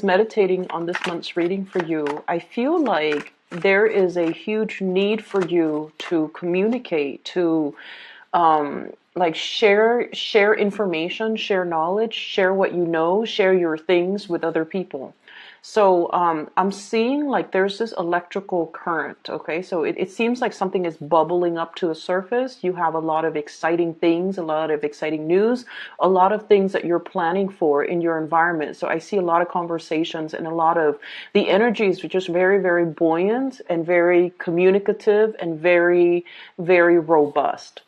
meditating on this month's reading for you, I feel like there is a huge need for you to communicate, to like share information, share knowledge, share what you know, share your things with other people. So I'm seeing like there's this electrical current, okay? So it seems like something is bubbling up to the surface. You have a lot of exciting things, a lot of exciting news, a lot of things that you're planning for in your environment. So I see a lot of conversations and a lot of the energy is just very, very buoyant and very communicative and very, very robust.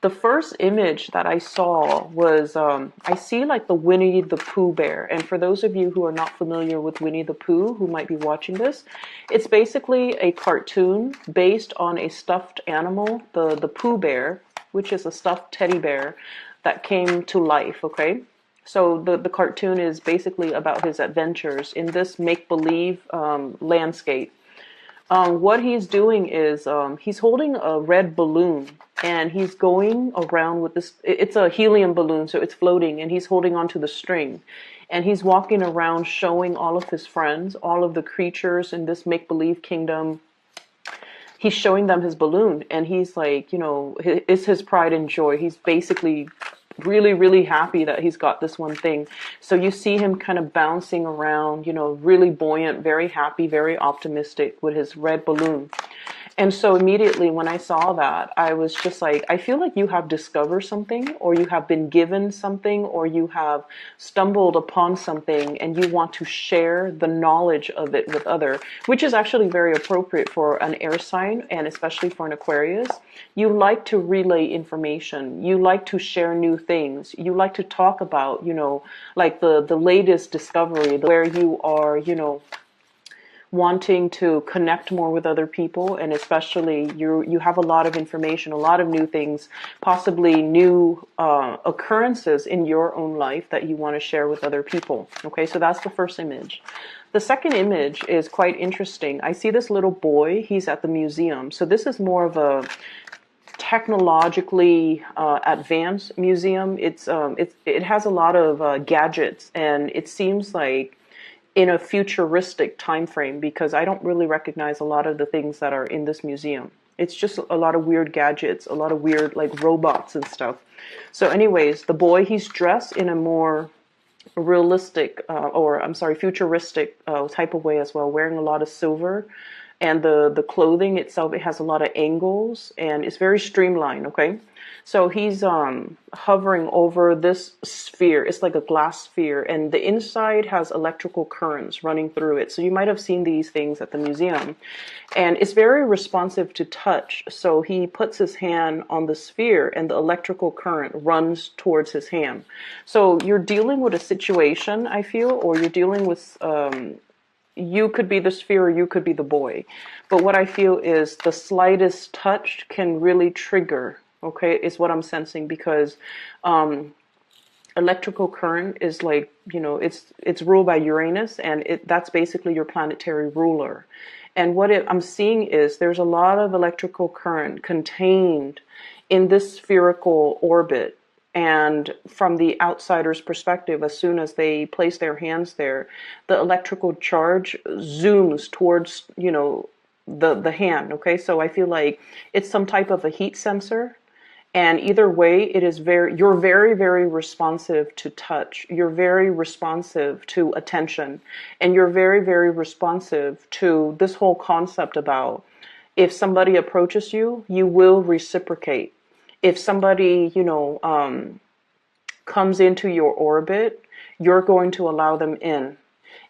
The first image that I saw was, I see like the Winnie the Pooh bear. And for those of you who are not familiar with Winnie the Pooh, who might be watching this, it's basically a cartoon based on a stuffed animal, the Pooh bear, which is a stuffed teddy bear that came to life, okay? So the cartoon is basically about his adventures in this make-believe landscape. What he's doing is he's holding a red balloon and he's going around with this. It's a helium balloon, so it's floating, and he's holding onto the string. And he's walking around showing all of his friends, all of the creatures in this make-believe kingdom. He's showing them his balloon, and he's like, you know, it's his pride and joy. He's basically really, really happy that he's got this one thing. So you see him kind of bouncing around, you know, really buoyant, very happy, very optimistic with his red balloon. And so immediately when I saw that, I was just like, I feel like you have discovered something, or you have been given something, or you have stumbled upon something and you want to share the knowledge of it with other, which is actually very appropriate for an air sign and especially for an Aquarius. You like to relay information. You like to share new things. You like to talk about, you know, like the latest discovery, where you are, you know, wanting to connect more with other people, and especially you have a lot of information, a lot of new things, possibly new occurrences in your own life that you want to share with other people. Okay, so that's the first image. The second image is quite interesting. I see this little boy. He's at the museum. So this is more of a technologically advanced museum. It has a lot of gadgets, and it seems like in a futuristic time frame, because I don't really recognize a lot of the things that are in this museum. It's just a lot of weird gadgets, a lot of weird like robots and stuff. So anyways, the boy, he's dressed in a more realistic futuristic type of way as well, wearing a lot of silver. And the clothing itself, it has a lot of angles and it's very streamlined, okay? So he's hovering over this sphere. It's like a glass sphere, and the inside has electrical currents running through it. So you might have seen these things at the museum. And it's very responsive to touch. So he puts his hand on the sphere and the electrical current runs towards his hand. So you're dealing with a situation, I feel, or you're dealing with you could be the sphere or you could be the boy. But what I feel is the slightest touch can really trigger, okay, is what I'm sensing, because electrical current is like, you know, it's ruled by Uranus, and that's basically your planetary ruler. And what I'm seeing is there's a lot of electrical current contained in this spherical orbit. And from the outsider's perspective, as soon as they place their hands there, the electrical charge zooms towards, you know, the hand. Okay, so I feel like it's some type of a heat sensor. And either way, you're very, very responsive to touch. You're very responsive to attention. And you're very, very responsive to this whole concept about if somebody approaches you, you will reciprocate. If somebody, you know, comes into your orbit, you're going to allow them in.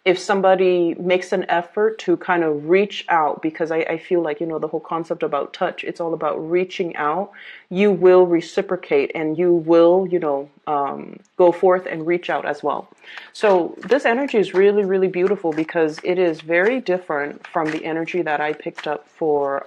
If somebody makes an effort to kind of reach out, because I feel like, you know, the whole concept about touch, it's all about reaching out, you will reciprocate and you will, you know, go forth and reach out as well. So this energy is really, really beautiful because it is very different from the energy that I picked up for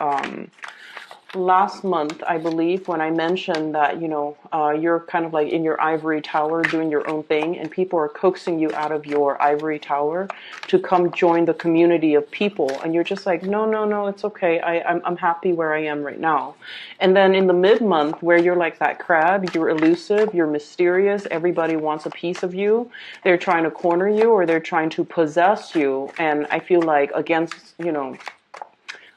last month, I believe, when I mentioned that, you know, you're kind of like in your ivory tower doing your own thing, and people are coaxing you out of your ivory tower to come join the community of people, and you're just like, no, no, no, it's okay. I'm happy where I am right now. And then in the mid-month, where you're like that crab, you're elusive, you're mysterious, everybody wants a piece of you. They're trying to corner you, or they're trying to possess you. And I feel like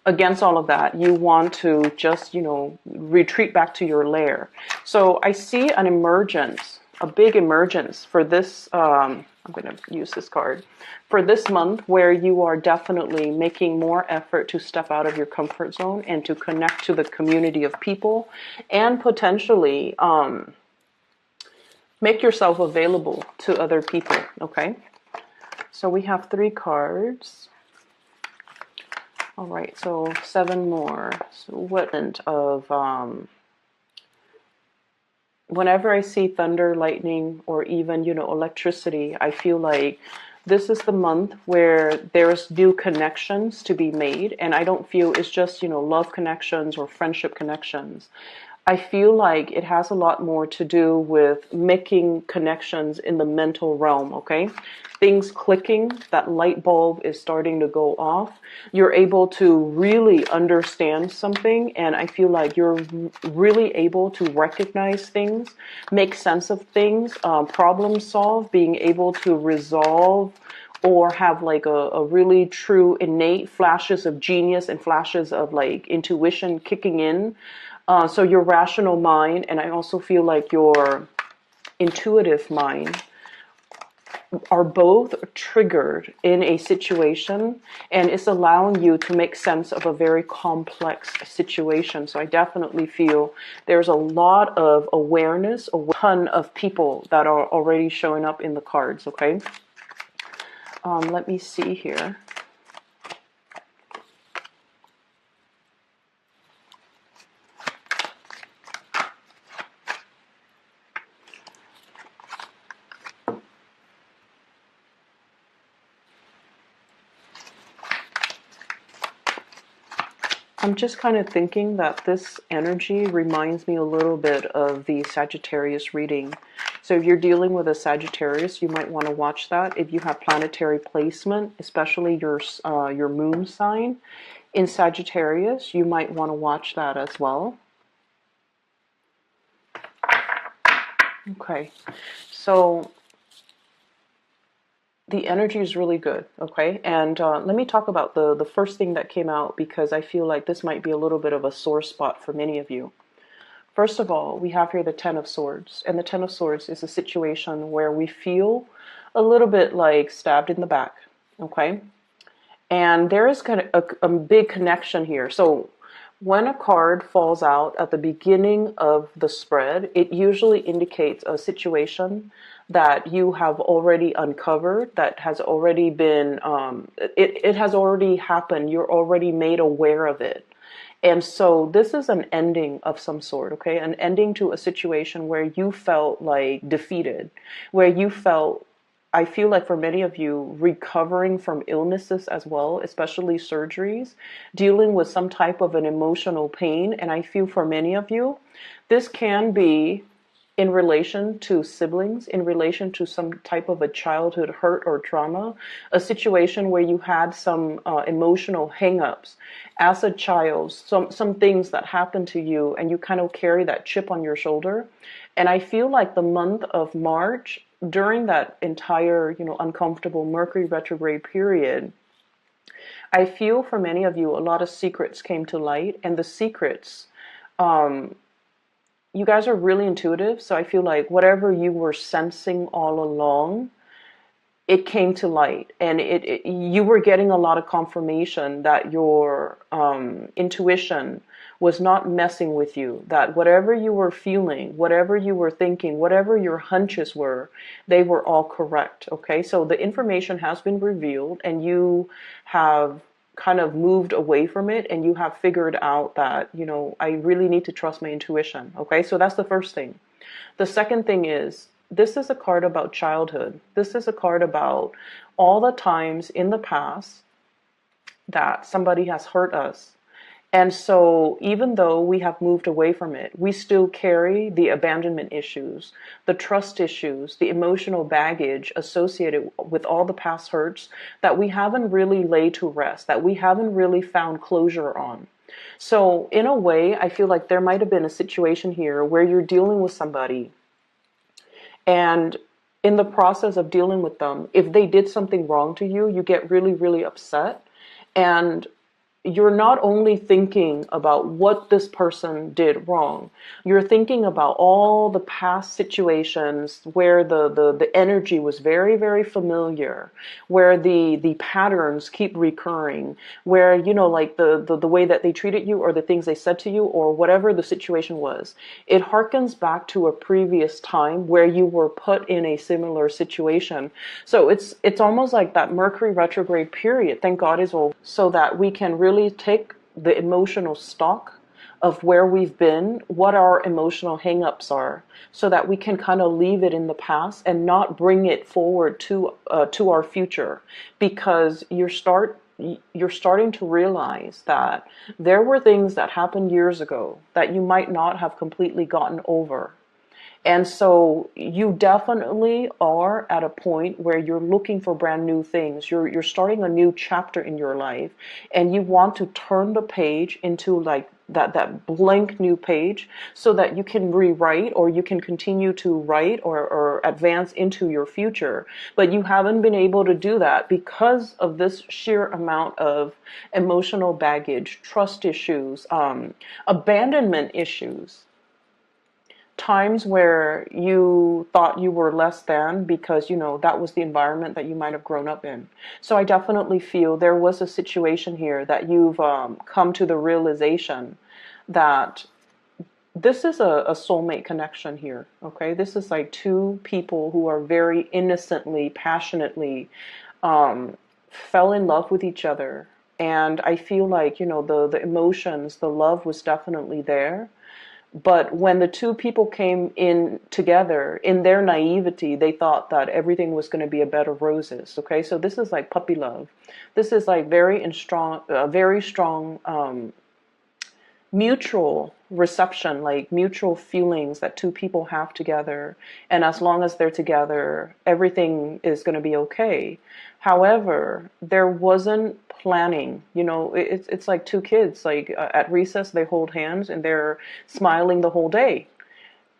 against all of that, you want to just, you know, retreat back to your lair. So I see an emergence, a big emergence for this. I'm going to use this card for this month, where you are definitely making more effort to step out of your comfort zone and to connect to the community of people, and potentially make yourself available to other people. Okay. So we have 3 cards. All right, so 7 more. So what of whenever I see thunder, lightning, or even, you know, electricity, I feel like this is the month where there's new connections to be made, and I don't feel it's just, you know, love connections or friendship connections. I feel like it has a lot more to do with making connections in the mental realm, okay? Things clicking, that light bulb is starting to go off. You're able to really understand something, and I feel like you're really able to recognize things, make sense of things, problem solve, being able to resolve, or have like a really true innate flashes of genius and flashes of like intuition kicking in. So your rational mind, and I also feel like your intuitive mind, are both triggered in a situation, and it's allowing you to make sense of a very complex situation. So I definitely feel there's a lot of awareness, a ton of people that are already showing up in the cards, okay? Let me see here. I'm just kind of thinking that this energy reminds me a little bit of the Sagittarius reading. So if you're dealing with a Sagittarius, you might want to watch that. If you have planetary placement, especially your moon sign in Sagittarius, you might want to watch that as well. Okay, so the energy is really good, okay? And let me talk about the first thing that came out, because I feel like this might be a little bit of a sore spot for many of you. First of all, we have here the Ten of Swords, and the Ten of Swords is a situation where we feel a little bit like stabbed in the back, okay? And there is kind of a big connection here. So when a card falls out at the beginning of the spread, it usually indicates a situation that you have already uncovered, that has already been, it has already happened. You're already made aware of it. And so this is an ending of some sort, okay? An ending to a situation where you felt like defeated, where you felt, I feel like for many of you, recovering from illnesses as well, especially surgeries, dealing with some type of an emotional pain. And I feel for many of you, this can be in relation to siblings, in relation to some type of a childhood hurt or trauma, a situation where you had some emotional hang-ups as a child, some things that happened to you, and you kind of carry that chip on your shoulder. And I feel like the month of March, during that entire, you know, uncomfortable Mercury retrograde period, I feel for many of you, a lot of secrets came to light, and the secrets, you guys are really intuitive, so I feel like whatever you were sensing all along, it came to light, and you were getting a lot of confirmation that your intuition was not messing with you, that whatever you were feeling, whatever you were thinking, whatever your hunches were, they were all correct, okay? So the information has been revealed, and you have kind of moved away from it, and you have figured out that, you know, I really need to trust my intuition, okay? So that's the first thing. The second thing is, this is a card about childhood. This is a card about all the times in the past that somebody has hurt us, And so even though we have moved away from it, we still carry the abandonment issues, the trust issues, the emotional baggage associated with all the past hurts that we haven't really laid to rest, that we haven't really found closure on. So in a way, I feel like there might have been a situation here where you're dealing with somebody, and in the process of dealing with them, if they did something wrong to you, you get really, really upset. And you're not only thinking about what this person did wrong, you're thinking about all the past situations where the energy was very, very familiar, where the patterns keep recurring, where, you know, like the way that they treated you or the things they said to you or whatever the situation was. It harkens back to a previous time where you were put in a similar situation. So it's almost like that Mercury retrograde period, thank God, is over, so that we can really take the emotional stock of where we've been, what our emotional hangups are, so that we can kind of leave it in the past and not bring it forward to our future, because you're starting to realize that there were things that happened years ago that you might not have completely gotten over. And so you definitely are at a point where you're looking for brand new things. You're starting a new chapter in your life, and you want to turn the page into like that blank new page, so that you can rewrite, or you can continue to write or advance into your future. But you haven't been able to do that because of this sheer amount of emotional baggage, trust issues, abandonment issues, times where you thought you were less than because, you know, that was the environment that you might have grown up in. So I definitely feel there was a situation here that you've come to the realization that this is a soulmate connection here. Okay, this is like two people who are very innocently, passionately fell in love with each other. And I feel like, you know, the emotions, the love was definitely there. But when the two people came in together, in their naivety, they thought that everything was going to be a bed of roses. Okay, so this is like puppy love. This is like very strong mutual reception, like mutual feelings that two people have together. And as long as they're together, everything is going to be okay. However, there wasn't planning. You know, it's like two kids, like at recess, they hold hands and they're smiling the whole day.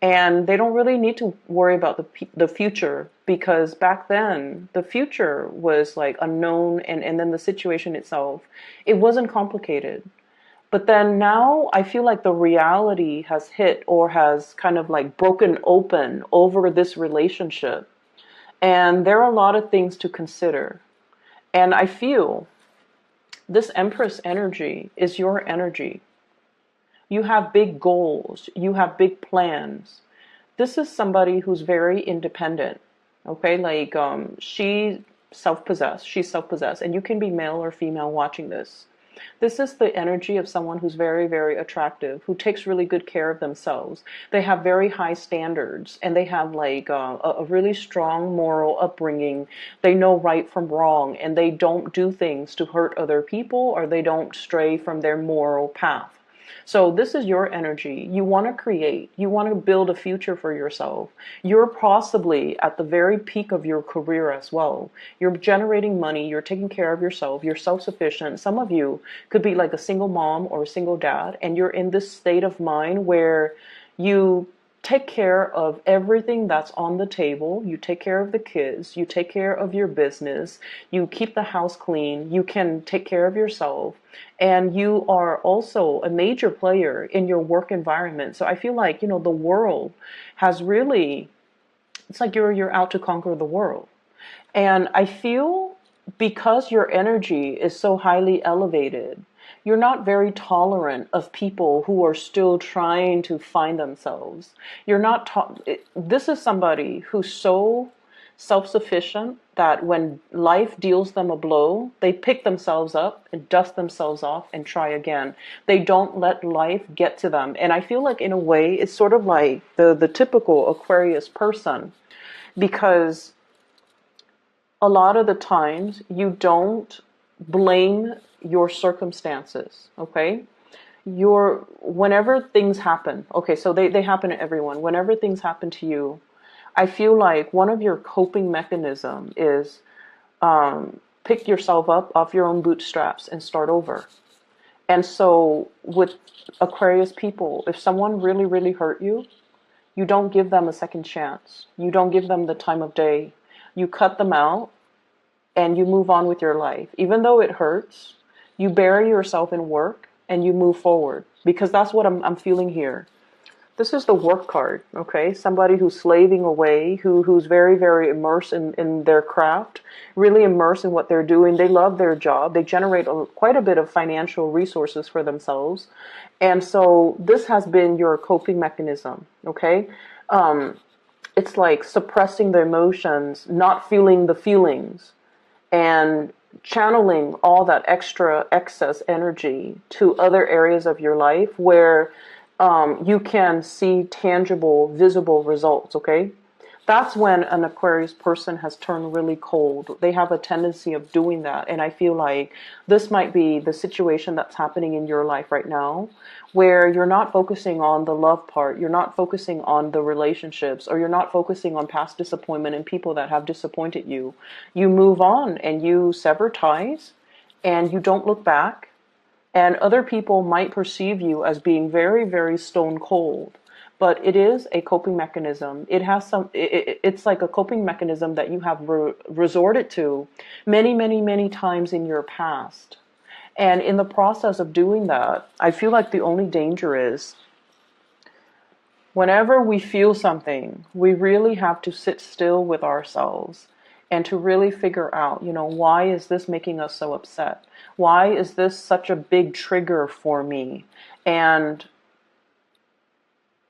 And they don't really need to worry about the future, because back then the future was like unknown, and then the situation itself, it wasn't complicated. But then now I feel like the reality has hit, or has kind of like broken open over this relationship. And there are a lot of things to consider. And I feel this Empress energy is your energy. You have big goals. You have big plans. This is somebody who's very independent. Okay, like she's self-possessed, and you can be male or female watching this. This is the energy of someone who's very, very attractive, who takes really good care of themselves. They have very high standards, and they have like a really strong moral upbringing. They know right from wrong, and they don't do things to hurt other people, or they don't stray from their moral path. So this is your energy. You want to create. You want to build a future for yourself. You're possibly at the very peak of your career as well. You're generating money. You're taking care of yourself. You're self-sufficient. Some of you could be like a single mom or a single dad, and you're in this state of mind where you take care of everything that's on the table. You take care of the kids. You take care of your business. You keep the house clean. You can take care of yourself. And you are also a major player in your work environment. So I feel like, you know, the world has really, it's like you're out to conquer the world. And I feel because your energy is so highly elevated, you're not very tolerant of people who are still trying to find themselves. You're not, this is somebody who's so self-sufficient that when life deals them a blow, they pick themselves up and dust themselves off and try again. They don't let life get to them. And I feel like in a way, it's sort of like the typical Aquarius person, because a lot of the times you don't blame your circumstances, okay? whenever things happen, okay, so they happen to everyone. Whenever things happen to you, I feel like one of your coping mechanism is pick yourself up off your own bootstraps and start over. And so with Aquarius people, if someone really, really hurt you, you don't give them a second chance. You don't give them the time of day. You cut them out and you move on with your life. Even though it hurts, you bury yourself in work and you move forward, because that's what I'm feeling here. This is the work card, okay? Somebody who's slaving away, who's very, very immersed in their craft, really immersed in what they're doing. They love their job. They generate quite a bit of financial resources for themselves. And so this has been your coping mechanism, okay? It's like suppressing the emotions, not feeling the feelings, and channeling all that extra excess energy to other areas of your life where you can see tangible, visible results, okay? That's when an Aquarius person has turned really cold. They have a tendency of doing that. And I feel like this might be the situation that's happening in your life right now, where you're not focusing on the love part, you're not focusing on the relationships, or you're not focusing on past disappointment and people that have disappointed you. You move on and you sever ties and you don't look back. And other people might perceive you as being very, very stone cold. But it is a coping mechanism. It has it's like a coping mechanism that you have resorted to many, many, many times in your past. And in the process of doing that, I feel like the only danger is whenever we feel something, we really have to sit still with ourselves and to really figure out, why is this making us so upset? Why is this such a big trigger for me? And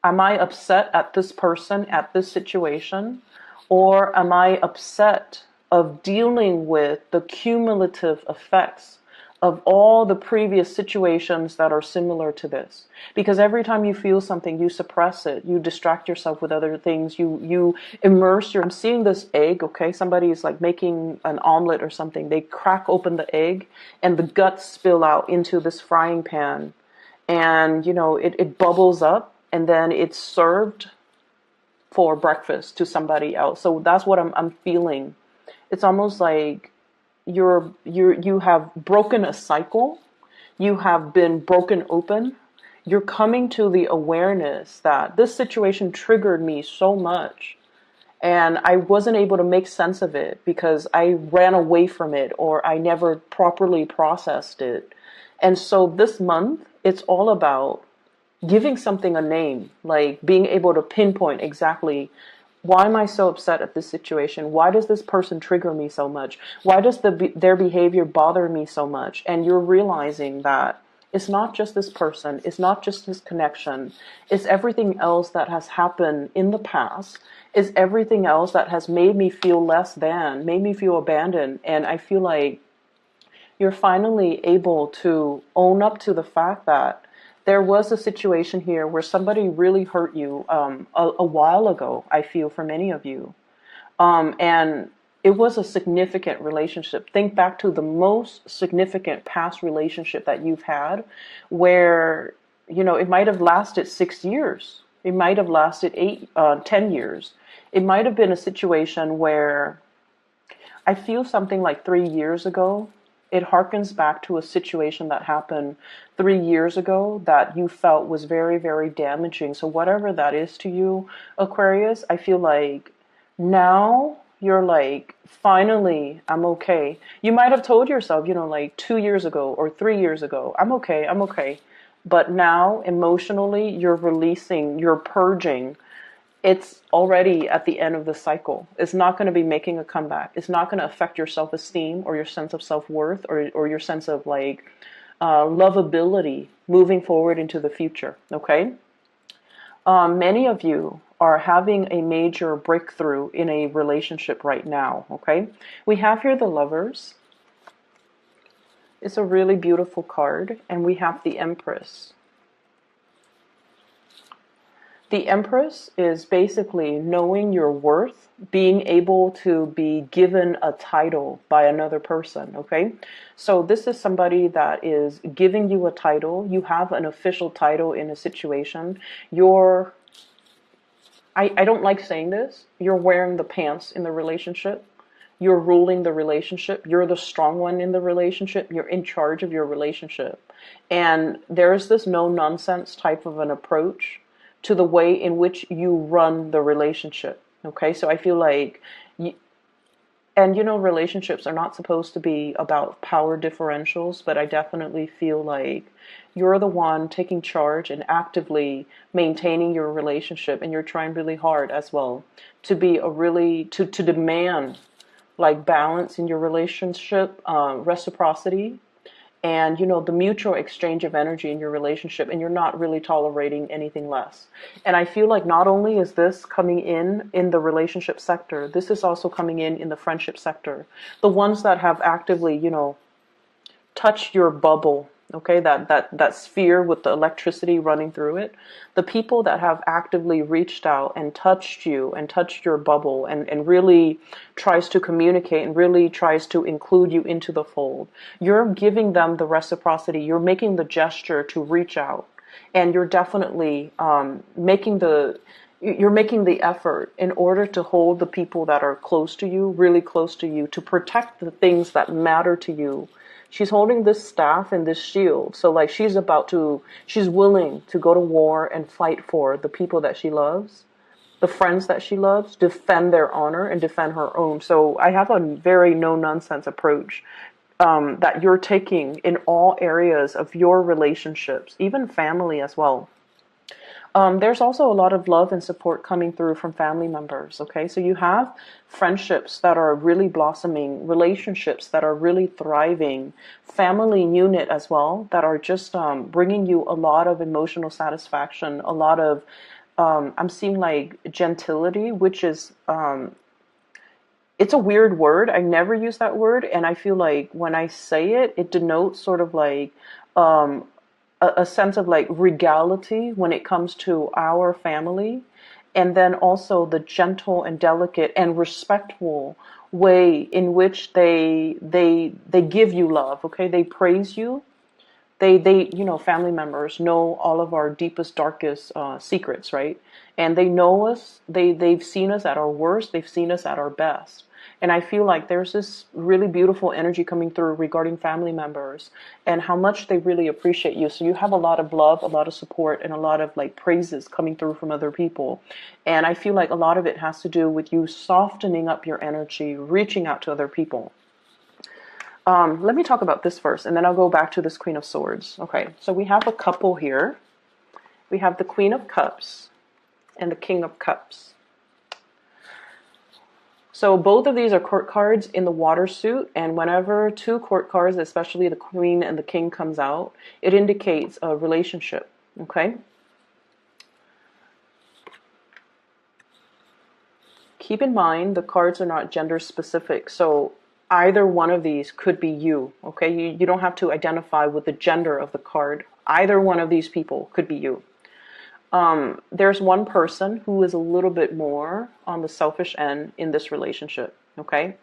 am I upset at this person, at this situation? Or am I upset of dealing with the cumulative effects of all the previous situations that are similar to this? Because every time you feel something, you suppress it, you distract yourself with other things, you immerse I'm seeing this egg, okay? Somebody is like making an omelet or something. They crack open the egg and the guts spill out into this frying pan. And, it bubbles up and then it's served for breakfast to somebody else. So that's what I'm feeling. It's almost like you have broken a cycle. You have been broken open. You're coming to the awareness that this situation triggered me so much and I wasn't able to make sense of it because I ran away from it or I never properly processed it. And so this month, it's all about giving something a name, like being able to pinpoint exactly, why am I so upset at this situation? Why does this person trigger me so much? Why does their behavior bother me so much? And you're realizing that it's not just this person, it's not just this connection, it's everything else that has happened in the past, it's everything else that has made me feel less than, made me feel abandoned. And I feel like you're finally able to own up to the fact that there was a situation here where somebody really hurt you a while ago, I feel, for many of you. And it was a significant relationship. Think back to the most significant past relationship that you've had where, it might have lasted 6 years. It might have lasted 10 years. It might have been a situation where I feel something like 3 years ago. It harkens back to a situation that happened 3 years ago that you felt was very, very damaging. So whatever that is to you, Aquarius, I feel like now you're like, finally, I'm okay. You might have told yourself, like 2 years ago or 3 years ago, I'm okay, I'm okay. But now emotionally, you're releasing, you're purging. It's already at the end of the cycle. It's not going to be making a comeback. It's not going to affect your self-esteem or your sense of self-worth or your sense of like lovability moving forward into the future. Okay. Many of you are having a major breakthrough in a relationship right now. Okay. We have here the Lovers. It's a really beautiful card. And we have the Empress. The Empress is basically knowing your worth, being able to be given a title by another person, okay? So this is somebody that is giving you a title. You have an official title in a situation. You're, I don't like saying this, you're wearing the pants in the relationship. You're ruling the relationship. You're the strong one in the relationship. You're in charge of your relationship. And there's this no nonsense type of an approach to the way in which you run the relationship. Okay, so I feel like, and you know, relationships are not supposed to be about power differentials, but I definitely feel like you're the one taking charge and actively maintaining your relationship, and you're trying really hard as well to be a really, to demand like balance in your relationship, reciprocity, and you know, the mutual exchange of energy in your relationship, and you're not really tolerating anything less. And I feel like not only is this coming in the relationship sector, this is also coming in the friendship sector. The ones that have actively, you know, touched your bubble, okay, that sphere with the electricity running through it, the people that have actively reached out and touched you and touched your bubble, and really tries to communicate and really tries to include you into the fold, you're giving them the reciprocity. You're making the gesture to reach out, and you're definitely making the effort in order to hold the people that are close to you, really close to you, to protect the things that matter to you. She's holding this staff and this shield. So like she's willing to go to war and fight for the people that she loves, the friends that she loves, defend their honor and defend her own. So I have a very no nonsense approach that you're taking in all areas of your relationships, even family as well. There's also a lot of love and support coming through from family members, okay? So you have friendships that are really blossoming, relationships that are really thriving, family unit as well, that are just bringing you a lot of emotional satisfaction, a lot of, I'm seeing like gentility, which is, it's a weird word. I never use that word, and I feel like when I say it, it denotes sort of like, um, a sense of like regality when it comes to our family, and then also the gentle and delicate and respectful way in which they give you love. Okay, they praise you. They you know, family members know all of our deepest, darkest secrets, right? And they know us. They've seen us at our worst. They've seen us at our best. And I feel like there's this really beautiful energy coming through regarding family members and how much they really appreciate you. So you have a lot of love, a lot of support, and a lot of like praises coming through from other people. And I feel like a lot of it has to do with you softening up your energy, reaching out to other people. Let me talk about this first, and then I'll go back to this Queen of Swords. Okay, so we have a couple here. We have the Queen of Cups and the King of Cups. So both of these are court cards in the water suit, and whenever two court cards, especially the Queen and the King, comes out, it indicates a relationship, okay? Keep in mind, the cards are not gender specific, so either one of these could be you, okay? You don't have to identify with the gender of the card. Either one of these people could be you. There's one person who is a little bit more on the selfish end in this relationship, okay?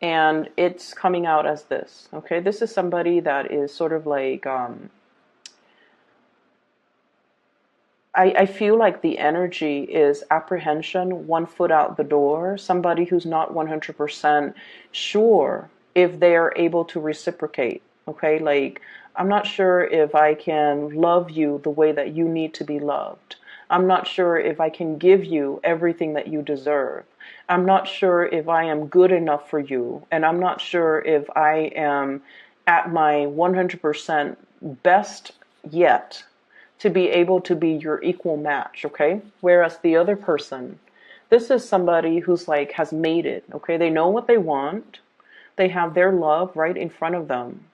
And it's coming out as this, okay? This is somebody that is sort of like, I feel like the energy is apprehension, one foot out the door, somebody who's not 100% sure if they are able to reciprocate, okay? Like, I'm not sure if I can love you the way that you need to be loved. I'm not sure if I can give you everything that you deserve. I'm not sure if I am good enough for you. And I'm not sure if I am at my 100% best yet to be able to be your equal match, okay? Whereas the other person, this is somebody who's like, has made it, okay? They know what they want. They have their love right in front of them.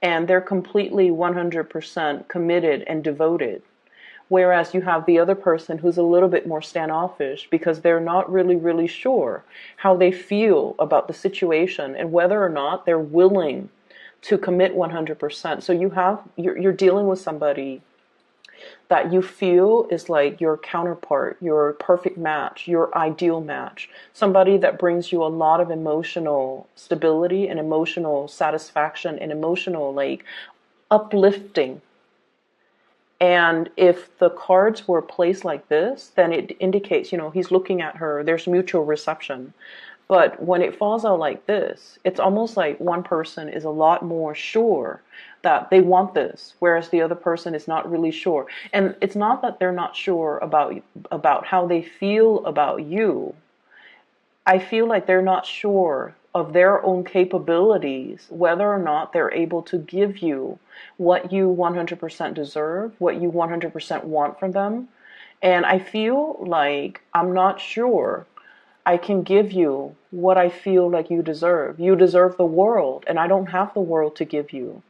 And they're completely 100% committed and devoted. Whereas you have the other person who's a little bit more standoffish because they're not really sure how they feel about the situation and whether or not they're willing to commit 100%. So you're dealing with somebody that you feel is like your counterpart, your perfect match, your ideal match, somebody that brings you a lot of emotional stability and emotional satisfaction and emotional like uplifting. And if the cards were placed like this, then it indicates, he's looking at her, there's mutual reception. But when it falls out like this, it's almost like one person is a lot more sure that they want this, whereas the other person is not really sure. And it's not that they're not sure about how they feel about you. I feel like they're not sure of their own capabilities, whether or not they're able to give you what you 100% deserve, what you 100% want from them. And I feel like I'm not sure I can give you what I feel like you deserve. You deserve the world, and I don't have the world to give you.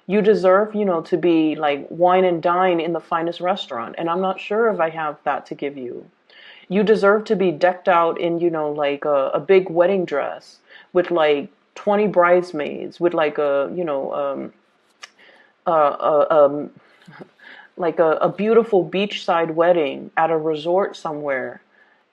You deserve, to be like wine and dine in the finest restaurant, and I'm not sure if I have that to give you. You deserve to be decked out in, like a big wedding dress with like 20 bridesmaids, with like a like a beautiful beachside wedding at a resort somewhere.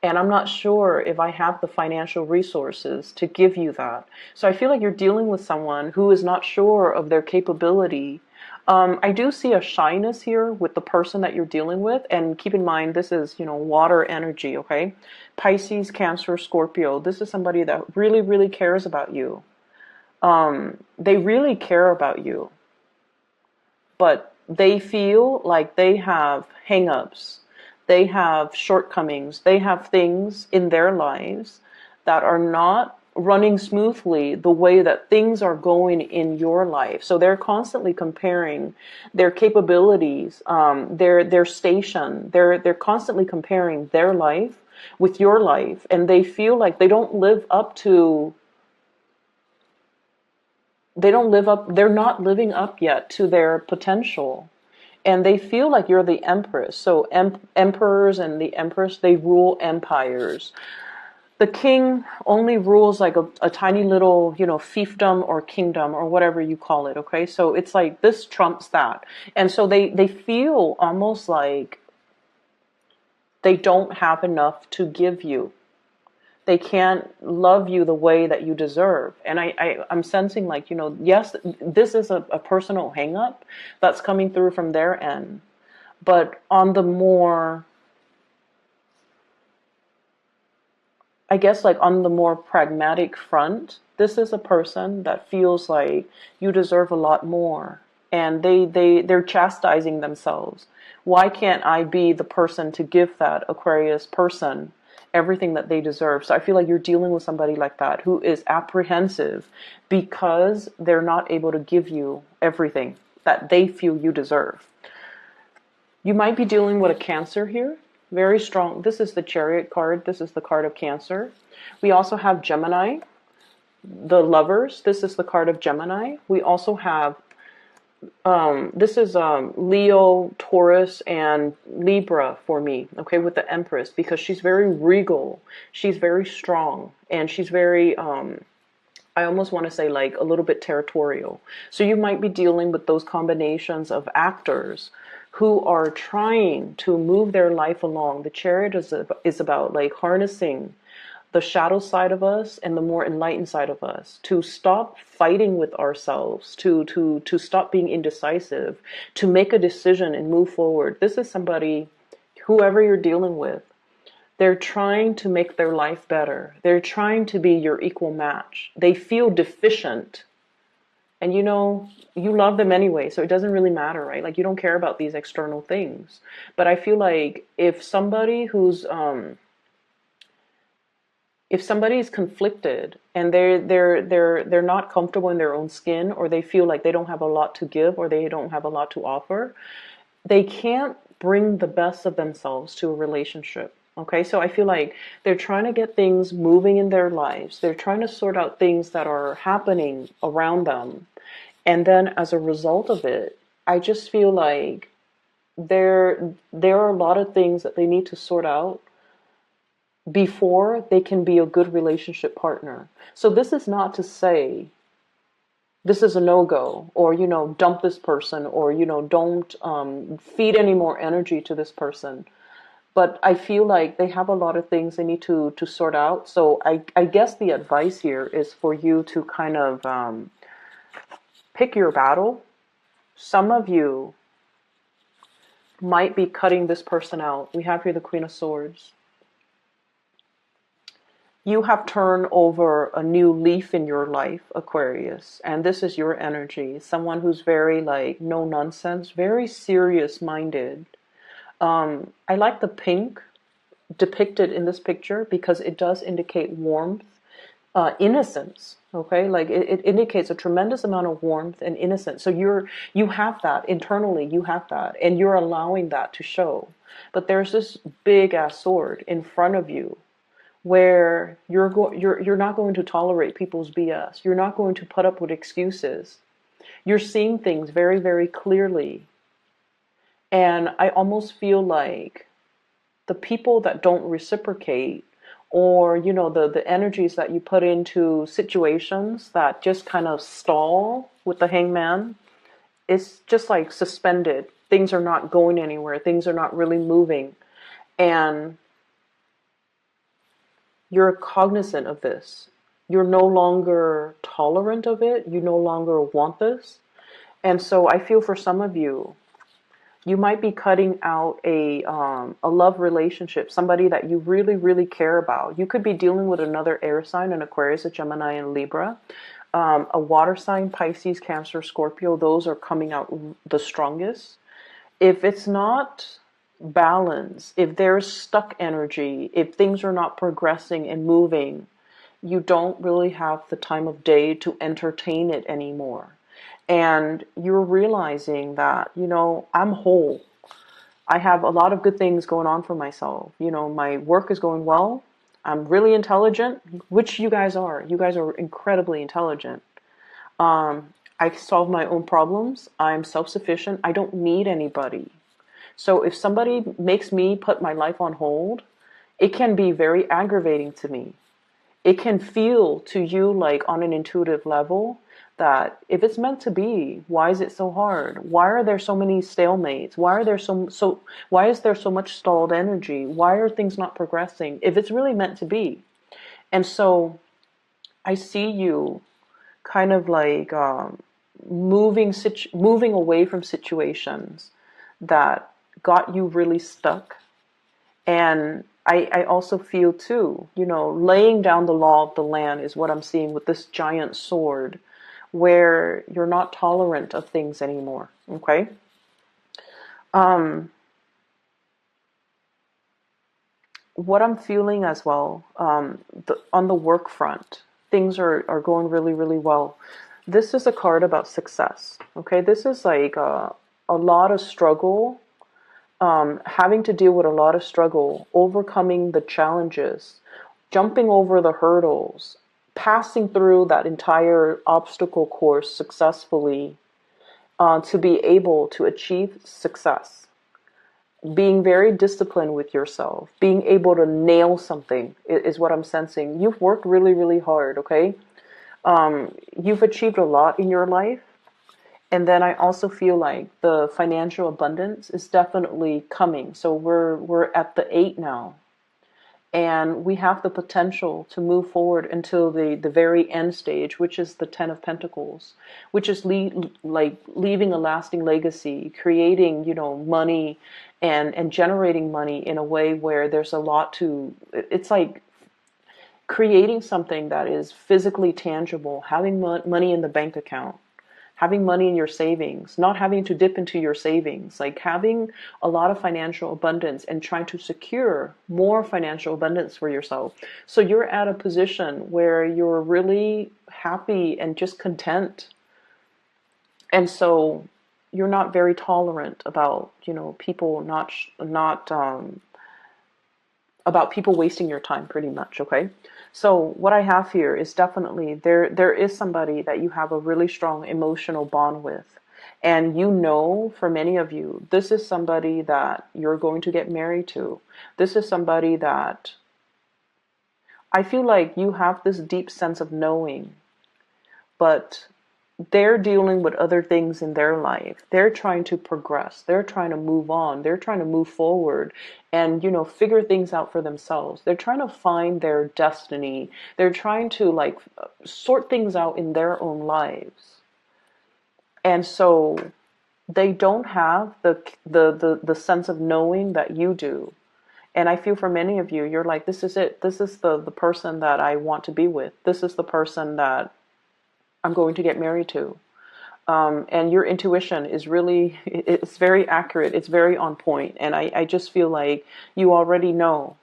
And I'm not sure if I have the financial resources to give you that. So I feel like you're dealing with someone who is not sure of their capability. I do see a shyness here with the person that you're dealing with. And keep in mind, this is, water energy, okay? Pisces, Cancer, Scorpio. This is somebody that really, really cares about you. They really care about you. But they feel like they have hang-ups. They have shortcomings. They have things in their lives that are not running smoothly the way that things are going in your life. So they're constantly comparing their capabilities, their station. They're constantly comparing their life with your life, and they feel like they don't live up to. They're not living up yet to their potential. And they feel like you're the empress. So emperors and the empress, they rule empires. The king only rules like a tiny little, fiefdom or kingdom or whatever you call it, okay? So it's like this trumps that. And so they feel almost like they don't have enough to give you. They can't love you the way that you deserve. And I'm sensing like, yes, this is a personal hang-up that's coming through from their end. But on the more, I guess like on the more pragmatic front, this is a person that feels like you deserve a lot more. And they're chastising themselves. Why can't I be the person to give that Aquarius person everything that they deserve? So I feel like you're dealing with somebody like that who is apprehensive because they're not able to give you everything that they feel you deserve. You might be dealing with a Cancer here. Very strong. This is the Chariot card. This is the card of Cancer. We also have Gemini, the Lovers. This is the card of Gemini. We also have this is Leo, Taurus, and Libra for me, okay, with the Empress, because she's very regal, she's very strong, and she's very, I almost want to say like a little bit territorial. So you might be dealing with those combinations of actors who are trying to move their life along. The Chariot is about like harnessing the shadow side of us and the more enlightened side of us, to stop fighting with ourselves, to stop being indecisive, to make a decision and move forward. This is somebody, whoever you're dealing with, they're trying to make their life better. They're trying to be your equal match. They feel deficient. And you love them anyway, so it doesn't really matter, right? Like you don't care about these external things. But I feel like if somebody is conflicted and they're not comfortable in their own skin, or they feel like they don't have a lot to give, or they don't have a lot to offer, they can't bring the best of themselves to a relationship. Okay, so I feel like they're trying to get things moving in their lives. They're trying to sort out things that are happening around them. And then as a result of it, I just feel like there are a lot of things that they need to sort out before they can be a good relationship partner. So this is not to say this is a no-go, or, dump this person, or, don't feed any more energy to this person. But I feel like they have a lot of things they need to sort out. So I guess the advice here is for you to kind of pick your battle. Some of you might be cutting this person out. We have here the Queen of Swords. You have turned over a new leaf in your life, Aquarius, and this is your energy. Someone who's very like no nonsense, very serious minded. I like the pink depicted in this picture because it does indicate warmth, innocence. Okay, like it indicates a tremendous amount of warmth and innocence. So you have that internally, you have that, and you're allowing that to show. But there's this big ass sword in front of you where you're not going to tolerate people's BS. You're not going to put up with excuses. You're seeing things very, very clearly. And I almost feel like the people that don't reciprocate, or the energies that you put into situations that just kind of stall with the hangman, it's just like suspended. Things are not going anywhere. Things are not really moving. And you're cognizant of this. You're no longer tolerant of it. You no longer want this. And so I feel for some of you, you might be cutting out a love relationship, somebody that you really, really care about. You could be dealing with another air sign, an Aquarius, a Gemini, and Libra. A water sign, Pisces, Cancer, Scorpio, those are coming out the strongest. If it's not balance, if there's stuck energy, if things are not progressing and moving, you don't really have the time of day to entertain it anymore. And you're realizing that, I'm whole. I have a lot of good things going on for myself. My work is going well. I'm really intelligent, which you guys are. You guys are incredibly intelligent. I solve my own problems. I'm self-sufficient. I don't need anybody. So if somebody makes me put my life on hold, it can be very aggravating to me. It can feel to you like on an intuitive level that if it's meant to be, why is it so hard? Why are there so many stalemates? Why are there why is there so much stalled energy? Why are things not progressing? If it's really meant to be. And so I see you kind of like moving away from situations that got you really stuck. And I also feel too, laying down the law of the land is what I'm seeing with this giant sword, where you're not tolerant of things anymore. Okay. What I'm feeling as well, on the work front, things are going really, really well. This is a card about success. Okay. This is like a lot of struggle, having to deal with a lot of struggle, overcoming the challenges, jumping over the hurdles, passing through that entire obstacle course successfully, to be able to achieve success. Being very disciplined with yourself, being able to nail something is what I'm sensing. You've worked really, really hard, okay? You've achieved a lot in your life. And then I also feel like the financial abundance is definitely coming. So we're at the 8 now. And we have the potential to move forward until the very end stage, which is the 10 of Pentacles, which is leaving a lasting legacy, creating, money and generating money in a way where there's a lot to, it's like creating something that is physically tangible, having money in the bank account, having money in your savings, not having to dip into your savings, like having a lot of financial abundance and trying to secure more financial abundance for yourself. So you're at a position where you're really happy and just content. And so you're not very tolerant about, people about people wasting your time pretty much, okay? So what I have here is definitely there is somebody that you have a really strong emotional bond with. And for many of you, this is somebody that you're going to get married to. This is somebody that I feel like you have this deep sense of knowing, but they're dealing with other things in their life. They're trying to progress. They're trying to move on. They're trying to move forward and, figure things out for themselves. They're trying to find their destiny. They're trying to like sort things out in their own lives. And so they don't have the sense of knowing that you do. And I feel for many of you, you're like, this is it. This is the person that I want to be with. This is the person that I'm going to get married to. And your intuition is really, it's very accurate. It's very on point. And I just feel like you already know.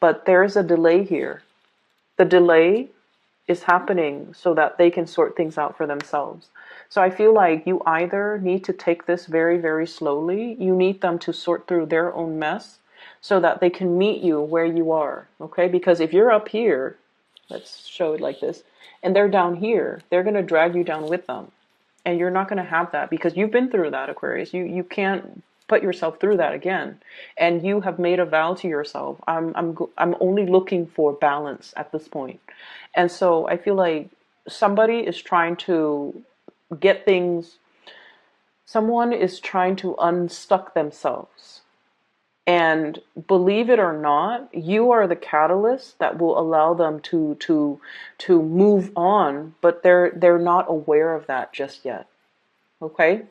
But there's a delay here. The delay is happening so that they can sort things out for themselves. So I feel like you either need to take this very, very slowly. You need them to sort through their own mess so that they can meet you where you are. Okay? Because if you're up here, let's show it like this, and they're down here, they're going to drag you down with them. And you're not going to have that because you've been through that, Aquarius. You can't put yourself through that again. And you have made a vow to yourself. I'm only looking for balance at this point. And so I feel like somebody is trying to get things, someone is trying to unstuck themselves. And believe it or not, you are the catalyst that will allow them to move on, but they're not aware of that just yet. Okay?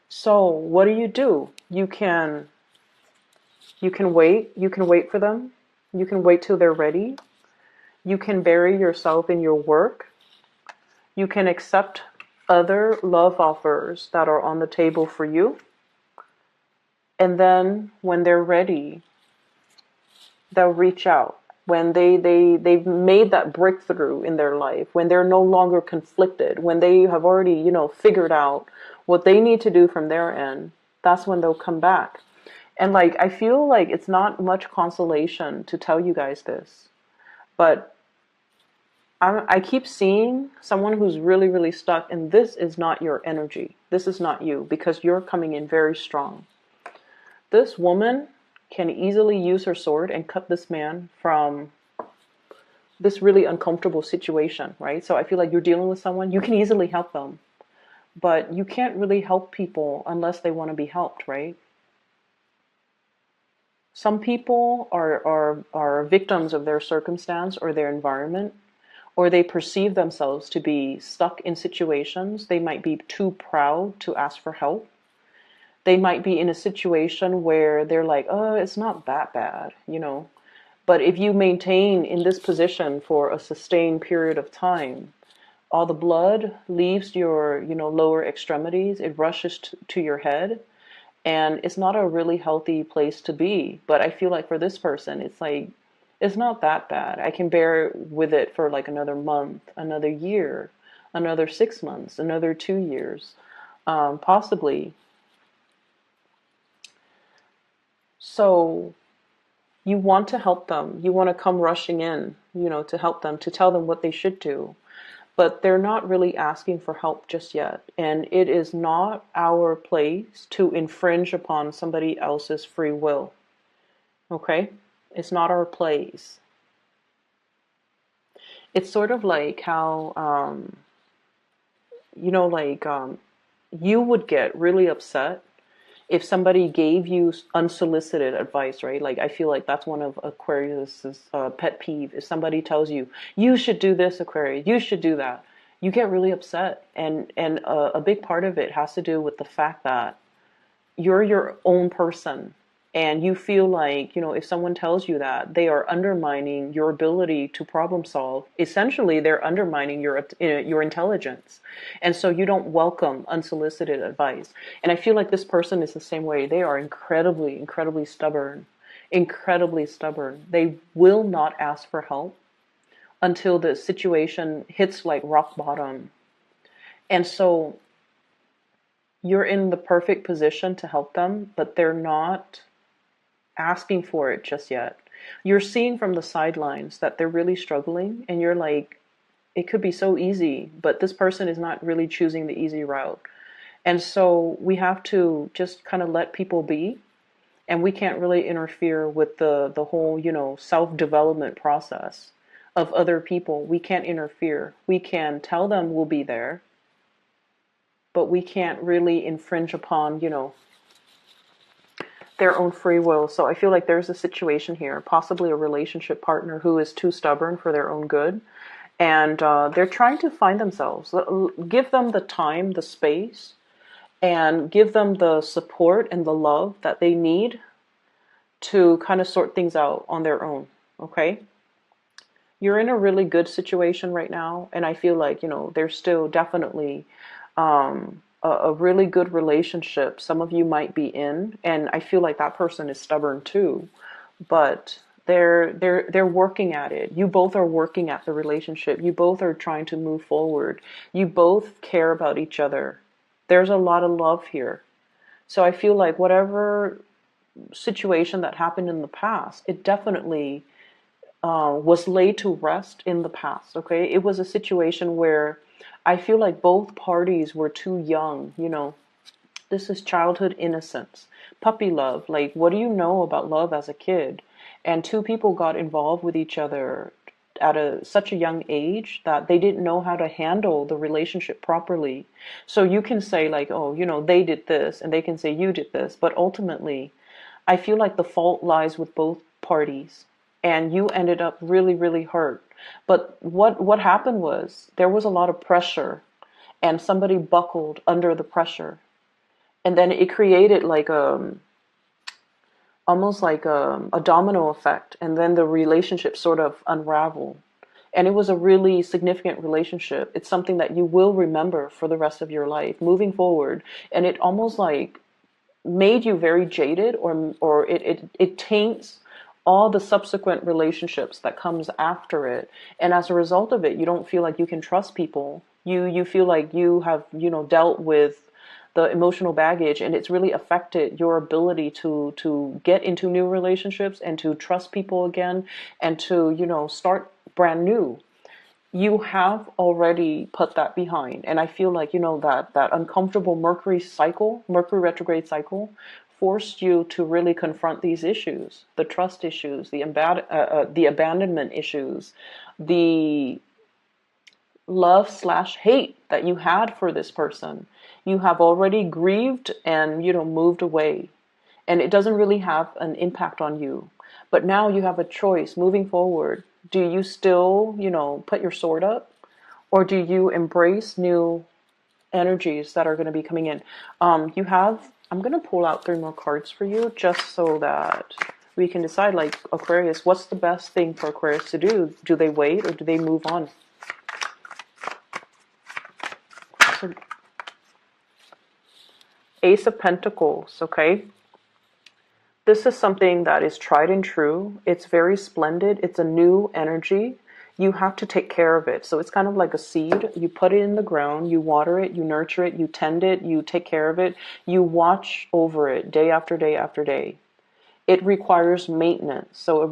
So what do? You can wait. You can wait for them. You can wait till they're ready. You can bury yourself in your work. You can accept other love offers that are on the table for you. And then when they're ready, they'll reach out. When they've made that breakthrough in their life, when they're no longer conflicted, when they have already, figured out what they need to do from their end, that's when they'll come back. And like, I feel like it's not much consolation to tell you guys this, but I keep seeing someone who's really, really stuck, and this is not your energy. This is not you, because you're coming in very strong. This woman can easily use her sword and cut this man from this really uncomfortable situation, right? So I feel like you're dealing with someone, you can easily help them, but you can't really help people unless they want to be helped, right? Some people are victims of their circumstance or their environment, or they perceive themselves to be stuck in situations. They might be too proud to ask for help. They might be in a situation where they're like, oh, it's not that bad, But if you maintain in this position for a sustained period of time, all the blood leaves your, lower extremities. It rushes to your head. And it's not a really healthy place to be. But I feel like for this person, it's like, it's not that bad. I can bear with it for like another month, another year, another 6 months, another 2 years, possibly. So you want to help them. You want to come rushing in, to help them, to tell them what they should do. But they're not really asking for help just yet. And it is not our place to infringe upon somebody else's free will. Okay? It's not our place. It's sort of like how, you would get really upset if somebody gave you unsolicited advice, right? Like, I feel like that's one of Aquarius's pet peeve. If somebody tells you, you should do this, Aquarius, you should do that, you get really upset. And a big part of it has to do with the fact that you're your own person. And you feel like, if someone tells you that, they are undermining your ability to problem solve. Essentially, they're undermining your intelligence. And so you don't welcome unsolicited advice. And I feel like this person is the same way. They are incredibly, incredibly stubborn. Incredibly stubborn. They will not ask for help until the situation hits like rock bottom. And so you're in the perfect position to help them, but they're not asking for it just yet. You're seeing from the sidelines that they're really struggling, and you're like, it could be so easy, but this person is not really choosing the easy route. And so we have to just kind of let people be, and we can't really interfere with the whole, self-development process of other people. We can't interfere. We can tell them we'll be there, but we can't really infringe upon, their own free will. So I feel like there's a situation here, possibly a relationship partner who is too stubborn for their own good. And they're trying to find themselves. Give them the time, the space, and give them the support and the love that they need to kind of sort things out on their own. Okay? You're in a really good situation right now. And I feel like, there's still definitely a really good relationship some of you might be in, and I feel like that person is stubborn too, but they're working at it. You both are working at the relationship. You both are trying to move forward. You both care about each other. There's a lot of love here. So I feel like whatever situation that happened in the past, it definitely was laid to rest in the past. Okay, it was a situation where I feel like both parties were too young. This is childhood innocence, puppy love. Like, what do you know about love as a kid? And two people got involved with each other at such a young age that they didn't know how to handle the relationship properly. So you can say like, oh, they did this, and they can say you did this. But ultimately, I feel like the fault lies with both parties. And you ended up really, really hurt. But what happened was there was a lot of pressure, and somebody buckled under the pressure. And then it created like almost like a domino effect. And then the relationship sort of unraveled. And it was a really significant relationship. It's something that you will remember for the rest of your life moving forward. And it almost like made you very jaded, or it taints all the subsequent relationships that comes after it. And as a result of it, you don't feel like you can trust people. You feel like you have, dealt with the emotional baggage, and it's really affected your ability to get into new relationships and to trust people again, and to, start brand new. You have already put that behind. And I feel like, that uncomfortable Mercury retrograde cycle forced you to really confront these issues, the trust issues, the abandonment issues, the love/hate that you had for this person. You have already grieved and, moved away. And it doesn't really have an impact on you. But now you have a choice moving forward. Do you still, put your sword up? Or do you embrace new energies that are going to be coming in? I'm going to pull out 3 more cards for you just so that we can decide, like, Aquarius, what's the best thing for Aquarius to do? Do they wait or do they move on? So, Ace of Pentacles, okay? This is something that is tried and true. It's very splendid. It's a new energy. You have to take care of it. So it's kind of like a seed. You put it in the ground, you water it, you nurture it, you tend it, you take care of it, you watch over it day after day after day. It requires maintenance. So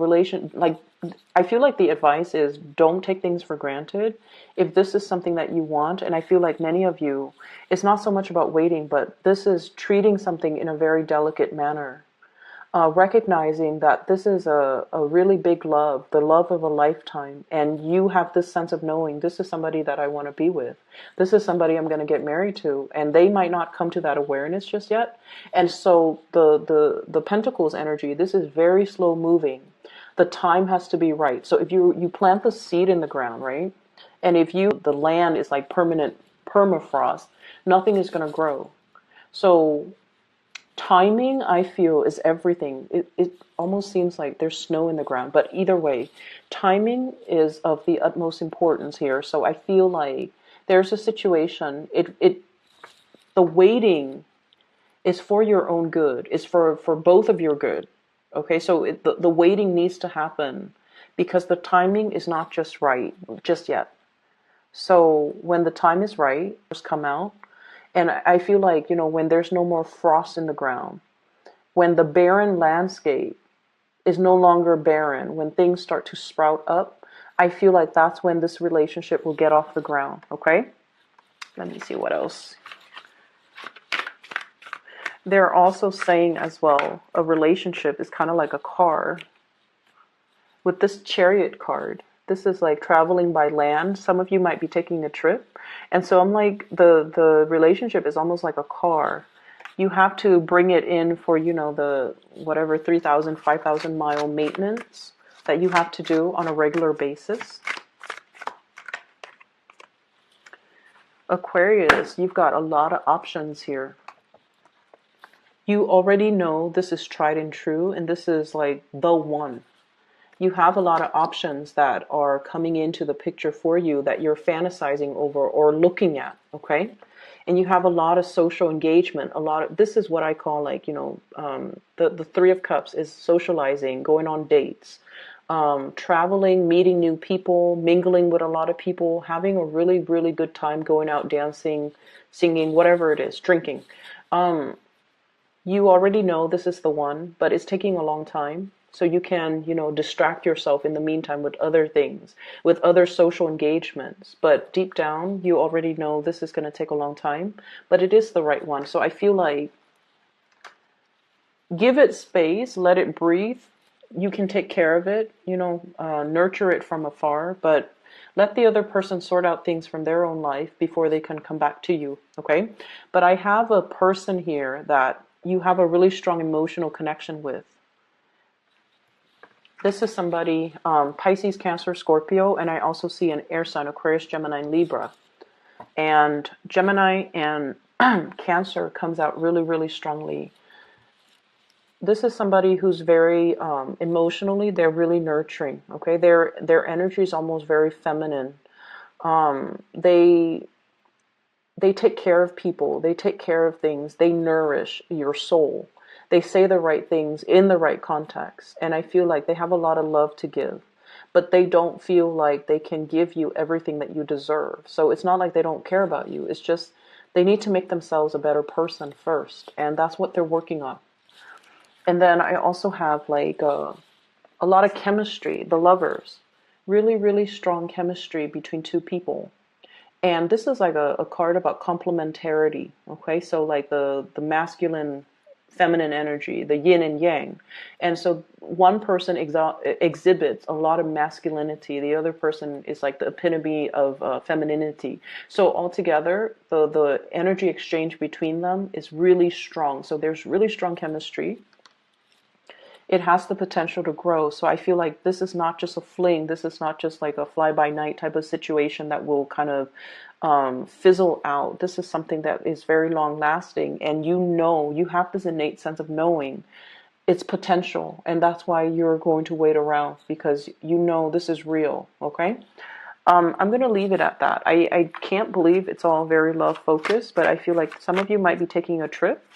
I feel like the advice is don't take things for granted. If this is something that you want, and I feel like many of you, it's not so much about waiting, but this is treating something in a very delicate manner. Recognizing that this is a really big love, the love of a lifetime, and you have this sense of knowing this is somebody that I want to be with. This is somebody I'm going to get married to, and they might not come to that awareness just yet. And so the Pentacles energy, this is very slow moving. The time has to be right. So if you plant the seed in the ground, right? And if the land is like permanent permafrost, nothing is going to grow. So timing, I feel, is everything. It almost seems like there's snow in the ground, but either way, timing is of the utmost importance here. So I feel like there's a situation. The waiting is for your own good. It's for both of your good. Okay, so the waiting needs to happen because the timing is not just right just yet. So when the time is right, just come out. And I feel like, when there's no more frost in the ground, when the barren landscape is no longer barren, when things start to sprout up, I feel like that's when this relationship will get off the ground, okay? Let me see what else. They're also saying as well, a relationship is kind of like a car. With this Chariot card, This is like traveling by land. Some of you might be taking a trip. And so I'm like, the relationship is almost like a car. You have to bring it in for, you know, the whatever 3,000, 5,000 mile maintenance that you have to do on a regular basis. Aquarius, you've got a lot of options here. You already know this is tried and true, and this is like the one. You have a lot of options that are coming into the picture for you that you're fantasizing over or looking at, okay? And you have a lot of social engagement, a lot of, this is what I call like, you know, the Three of Cups is socializing, going on dates, traveling, meeting new people, mingling with a lot of people, having a really, really good time going out dancing, singing, whatever it is, drinking. You already know this is the one, but it's taking a long time. So you can, you know, distract yourself in the meantime with other things, with other social engagements. But deep down, you already know this is going to take a long time, but it is the right one. So I feel like give it space, let it breathe. You can take care of it, you know, nurture it from afar, but let the other person sort out things from their own life before they can come back to you, okay? But I have a person here that you have a really strong emotional connection with. This is somebody, Pisces, Cancer, Scorpio, and I also see an air sign, Aquarius, Gemini, and Libra. And Gemini and Cancer comes out really, really strongly. This is somebody who's very, emotionally, they're really nurturing, okay? Their energy is almost very feminine. They take care of people. They take care of things. They nourish your soul. They say the right things in the right context. And I feel like they have a lot of love to give, but they don't feel like they can give you everything that you deserve. So it's not like they don't care about you. It's just they need to make themselves a better person first. And that's what they're working on. And then I also have like a lot of chemistry, the lovers, really, really strong chemistry between two people. And this is like a card about complementarity, okay? So like the masculine, feminine energy, the yin and yang. And so one person exhibits a lot of masculinity. The other person is like the epitome of femininity. So altogether, the energy exchange between them is really strong. So there's really strong chemistry. It has the potential to grow. So I feel like this is not just a fling. This is not just like a fly-by-night type of situation that will kind of fizzle out. This is something that is very long-lasting. And you know, you have this innate sense of knowing its potential. And that's why you're going to wait around, because you know this is real, okay? I'm going to leave it at that. I can't believe it's all very love-focused, but I feel like some of you might be taking a trip.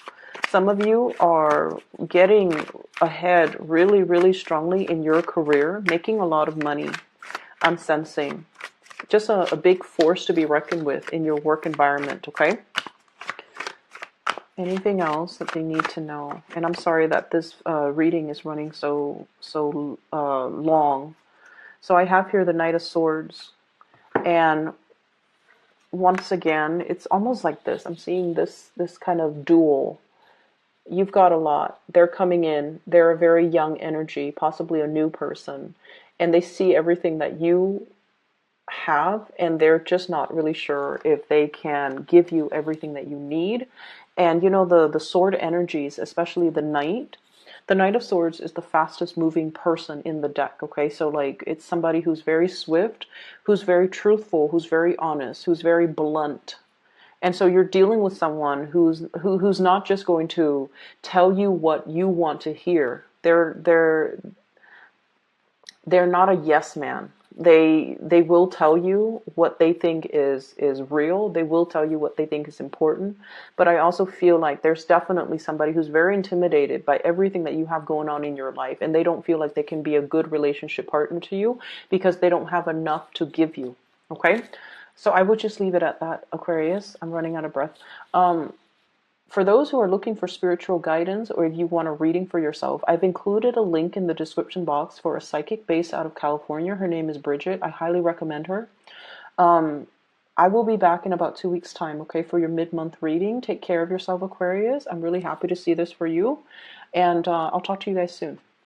Some of you are getting ahead really, really strongly in your career, making a lot of money. I'm sensing just a big force to be reckoned with in your work environment, okay? Anything else that they need to know? And I'm sorry that this reading is running so long. So I have here the Knight of Swords. And once again, it's almost like this. I'm seeing this kind of duel. You've got a lot. They're coming in. They're a very young energy, possibly a new person. And they see everything that you have, and they're just not really sure if they can give you everything that you need. And you know, the sword energies, especially the Knight of Swords is the fastest moving person in the deck, okay? So like it's somebody who's very swift, who's very truthful, who's very honest, who's very blunt. And so you're dealing with someone who's not just going to tell you what you want to hear. They're not a yes man. They will tell you what they think is real. They will tell you what they think is important. But I also feel like there's definitely somebody who's very intimidated by everything that you have going on in your life, and they don't feel like they can be a good relationship partner to you because they don't have enough to give you. Okay? So I would just leave it at that, Aquarius. I'm running out of breath. For those who are looking for spiritual guidance, or if you want a reading for yourself, I've included a link in the description box for a psychic based out of California. Her name is Bridget. I highly recommend her. I will be back in about 2 weeks' time, okay, for your mid-month reading. Take care of yourself, Aquarius. I'm really happy to see this for you. And I'll talk to you guys soon.